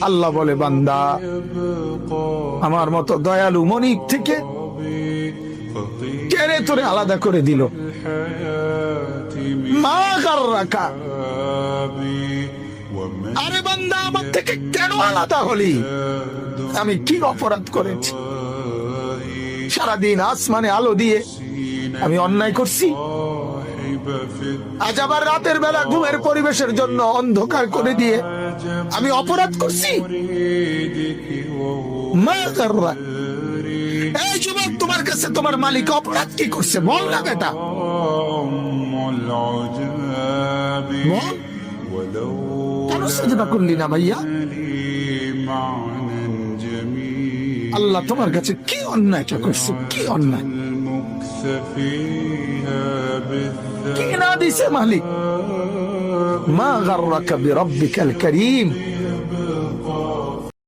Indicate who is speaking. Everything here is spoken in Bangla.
Speaker 1: আল্লাহ বলে, বান্দা, আমার মতো দয়ালু মনিব থেকে কেড়ে তোরে আলাদা করে দিল। মা গাররাকা, আরে বান্দা, আমার থেকে কেন আলাদা হলি? আমি কি অপরাধ করেছি? সারাদিন আসমানে আলো দিয়ে আমি অন্যায় করছি? আজ আবার রাতের বেলা ঘুমের পরিবেশের জন্য অন্ধকার করে দিয়ে আমি অপরাধ করছি? মা গাররাক, এই যুবক, তোমার কাছে তোমার মালিক অপরাধ কি করছে বল না বেটা, বল। কেন সেজদা করলি না ভাইয়া? আল্লাহ তোমার কাছে কি অন্যায়টা করছে? কি অন্যায়, কি না দিছে মালিক? মা গাররাকা বিরাব্বিকাল কারীম,